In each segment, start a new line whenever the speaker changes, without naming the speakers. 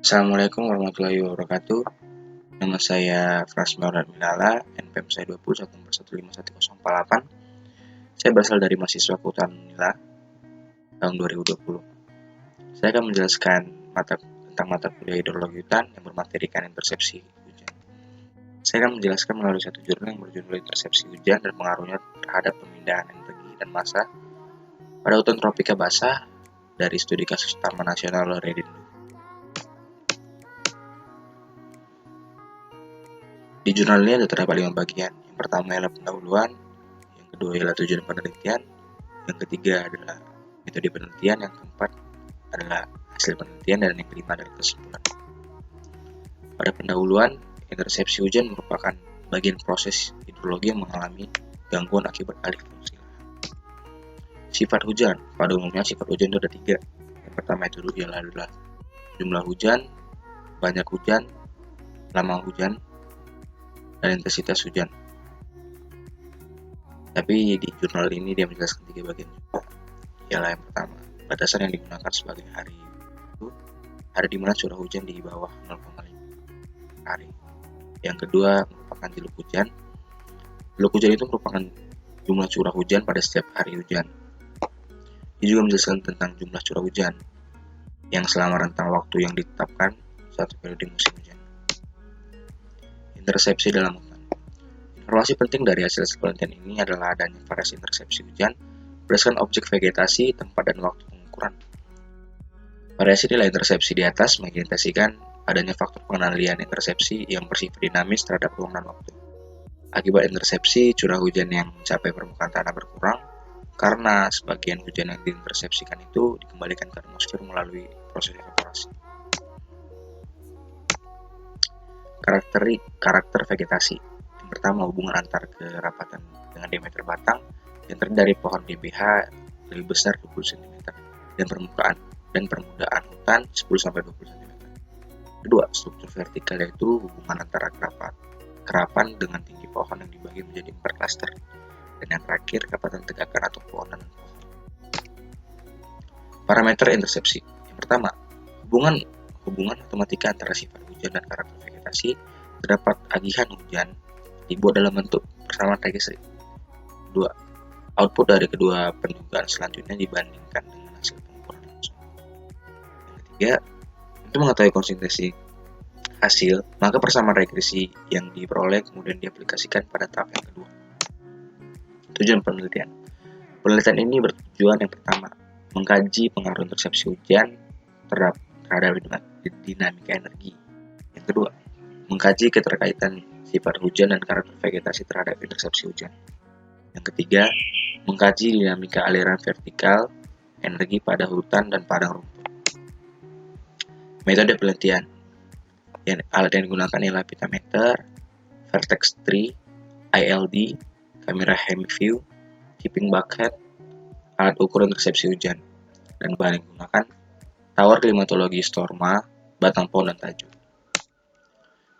Assalamualaikum warahmatullahi wabarakatuh. Nama saya Frans Maulana Milala, NPM saya 2014151048. Saya berasal dari mahasiswa Kehutanan Unila tahun 2020. Saya akan menjelaskan tentang mata kuliah hidrologi hutan yang bermaterikan intersepsi hujan. Saya akan menjelaskan melalui satu jurnal yang berjudul Intersepsi Hujan dan Pengaruhnya Terhadap Pemindahan Energi dan Massa pada Hutan Tropika Basah dari Studi Kasus Taman Nasional Lore-Rindu. Di jurnal ini terdapat 5 bagian. Yang pertama adalah pendahuluan, yang kedua adalah tujuan penelitian, yang ketiga adalah metode penelitian, yang keempat adalah hasil penelitian, dan yang kelima adalah kesimpulan. Pada pendahuluan, intersepsi hujan merupakan bagian proses hidrologi yang mengalami gangguan akibat alih fungsi lahan. Sifat hujan, pada umumnya sifat hujan itu ada 3. Yang pertama itu adalah jumlah hujan, banyak hujan, lama hujan, dan intensitas hujan. Tapi di jurnal ini dia menjelaskan 3 bagian juga. Ialah yang pertama, batasan yang digunakan sebagai hari itu hari di mana curah hujan di bawah 0,5 hari. Yang kedua merupakan jeluk hujan. Jeluk hujan itu merupakan jumlah curah hujan pada setiap hari hujan. Dia juga menjelaskan tentang jumlah curah hujan yang selama rentang waktu yang ditetapkan satu periode musim hujan. Intersepsi dalam hutan. Informasi penting dari hasil penelitian ini adalah adanya variasi intersepsi hujan berdasarkan objek vegetasi, tempat, dan waktu pengukuran. Variasi nilai intersepsi di atas mengindikasikan adanya faktor pengendalian intersepsi yang bersifat dinamis terhadap turunan waktu. Akibat intersepsi, curah hujan yang mencapai permukaan tanah berkurang karena sebagian hujan yang diintersepsikan itu dikembalikan ke atmosfer melalui proses evaporasi. Karakter vegetasi. Yang pertama, hubungan antar kerapatan dengan diameter batang yang terdiri dari pohon DBH lebih besar 20 cm dan permukaan hutan 10-20 cm. Kedua, struktur vertikal, yaitu hubungan antara kerapan dengan tinggi pohon yang dibagi menjadi 4 klaster. Dan yang terakhir, kapatan tegakan atau pohonan dan pohon. Parameter intersepsi. Yang pertama, hubungan matematika antara sifat hujan dan karakter vegetasi. Terdapat agihan hujan dibuat dalam bentuk persamaan regresif. Kedua, output dari kedua penyugaan selanjutnya dibandingkan dengan hasil pengukuran langsung. Yang ketiga, untuk mengetahui konsistensi hasil, maka persamaan regresi yang diperoleh kemudian diaplikasikan pada tahap yang kedua. Tujuan penelitian. Penelitian ini bertujuan yang pertama, mengkaji pengaruh intersepsi hujan terhadap dinamika energi. Yang kedua, mengkaji keterkaitan sifat hujan dan karakter vegetasi terhadap intersepsi hujan. Yang ketiga, mengkaji dinamika aliran vertikal energi pada hutan dan padang rumput. Metode penelitian. Alat yang digunakan ialah pitameter, vertex tree, ILD, kamera HemiView, tipping bucket, alat ukur intersepsi hujan, dan bahan yang digunakan tower klimatologi Storma, batang pohon, dan tajuk.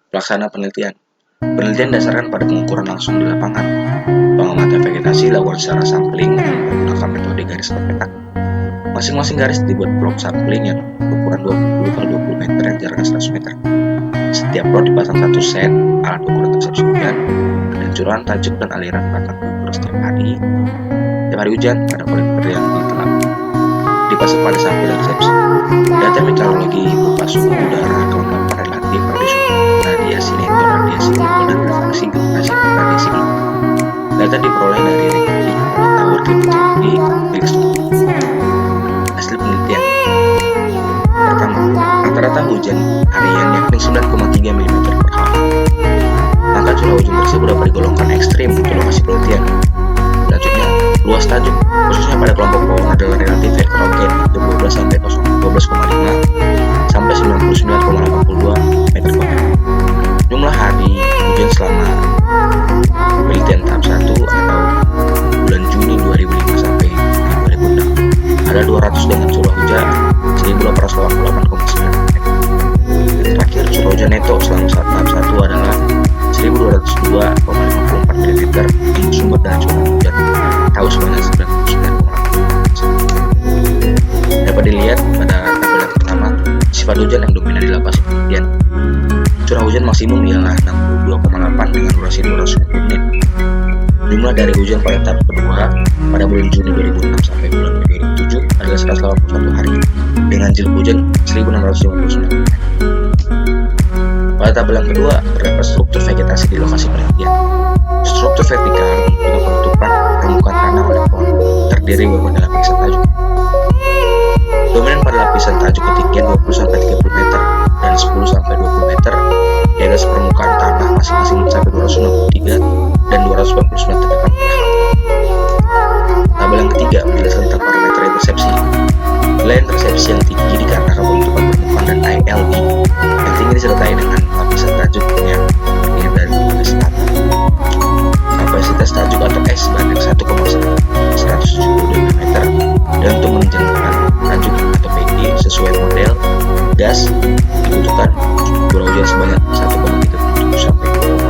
Pelaksana penelitian. Penelitian dasarkan pada pengukuran langsung di lapangan. Pengamatan vegetasi dilakukan secara sampling dengan menggunakan metode garis berpetak. Masing-masing garis dibuat blok sampling yang berukuran 20 x 20 meter dan jaraknya 100 meter. Setiap blok dipasang satu set alat ukur intersepsi hujan dan curahan tajuk dan aliran akan diukur setiap hari hujan pada kolektor yang ditelap. Dipasang pada sampel intersepsi. Data meteorologi berupa suhu udara, kelembapan relatif, radiasi neto, radiasi global, dan refraksi gravitasi radiasi global. Data diperoleh dari rekording pada tower klimatologi Bigstone. Hasil penelitian. Pertama, rata-rata hujan harian yakni 9,3 mm per hari. Maka curah hujan tersebut dapat digolongkan ekstrim untuk lokasi penelitian. Selanjutnya, luas tajuk, khususnya pada kelompok pohon adalah relatif heterogen, yaitu 12,5 sampai 99,82 meter kuadrat. Jumlah hari hujan selama penelitian tahap 1 atau bulan Juni 2005 sampai 2006 ada 200 dengan curah hujan 1888,9 mm. Terakhir, curah hujan neto selama tahap 1 adalah 1202,54 mm yang bersumber dari maksimum ialah 62,8 dengan durasi 250 menit. Jumlah dari hujan pada tahap kedua pada bulan Juni 2006 sampai bulan Mei 2007 adalah 181 hari dengan jilid hujan 1659 mm. Pada tahap yang kedua terdapat struktur vegetasi di lokasi penelitian. Struktur vertikal juga penutupan permukaan tanah oleh pohon terdiri berbagai lapisan tajuk. Dominan pada lapisan tajuk ketinggian 20-30 meter dan 10-20 meter di atas permukaan tanah masing-masing mencapai 263 dan 249 tetepan per hal. Tabel yang ketiga menjelaskan tentang parameter intersepsi. Nilai intersepsi yang tinggi dikarenakan pembentukan permukaan dan ILD yang tinggi disertai dengan lapisan tajuk yang terdiri dari berbagai strata. Kapasitas tajuk atau S sebanyak 1,172 mm dan untuk menjelaskan tajuk atau PD sesuai model gas dibutuhkan curah hujan sebanyak 1,37 sampai 2,2.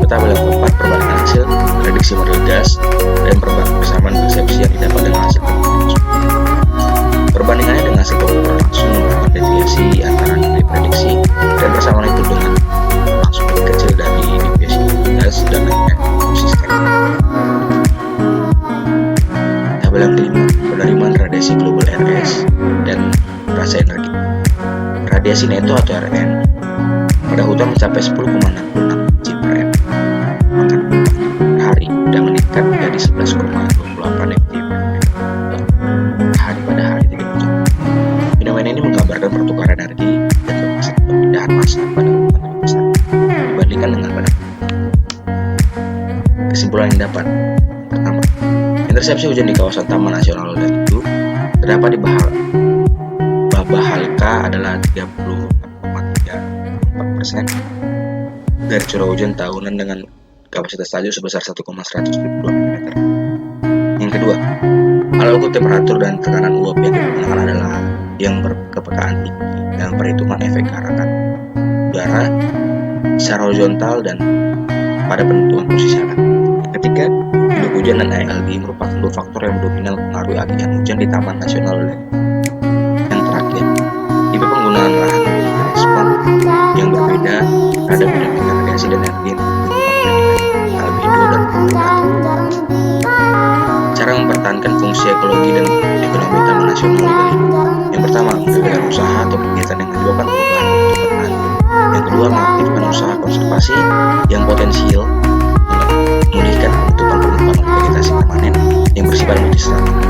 Tabel yang keempat perbandingan hasil prediksi model gas dan persamaan persepsi yang didapat dengan hasil pengukuran langsung. Perbandingannya dengan hasil pengukuran langsung merupakan deviasi antara nilai prediksi dan persamaan itu dengan langsung lebih kecil dari deviasi gas dan lainnya konsisten. Tabel yang kelima penerimaan radiasi global RS dan rasa energi. Radiasi neto atau RN pada hutan mencapai 10,66 G per M makan per hari dan meningkat menjadi 11,28 mg per hari pada hari tidak hujan. Fenomena ini menggambarkan pertukaran energi dan perpindahan massa pada hutan lebih besar dibandingkan dengan pada. Kesimpulan yang dapat: pertama, intersepsi hujan di kawasan Taman Nasional Leudan itu terdapat di Bahalka adalah 36,34% dari curah hujan tahunan dengan kapasitas tajuk sebesar 1,172 mm. Yang kedua, alat ukur temperatur dan tekanan uap yang digunakan adalah yang berkepekaan tinggi dalam perhitungan efek harakan udara secara horizontal dan pada penentuan posisi alat. Yang ketiga, jilid hujan dan ILD merupakan dua faktor yang dominan mempengaruhi agihan hujan di Taman Nasional Leudan. Yang terakhir, tipe penggunaan lahan respon yang berbeda terhadap dinamika radiasi dan energi yang ditentukan oleh albedo dan perubahan. Cara mempertahankan fungsi ekologi dan ekonomi Taman Nasional Leudan. Yang pertama, menggagalkan usaha atau kegiatan yang menyebabkan perubahan bentuk lahan. Yang kedua, mengaktifkan usaha konservasi yang potensial memulihkan penutupan permukaan vegetasi permanen yang bersifat multistrata.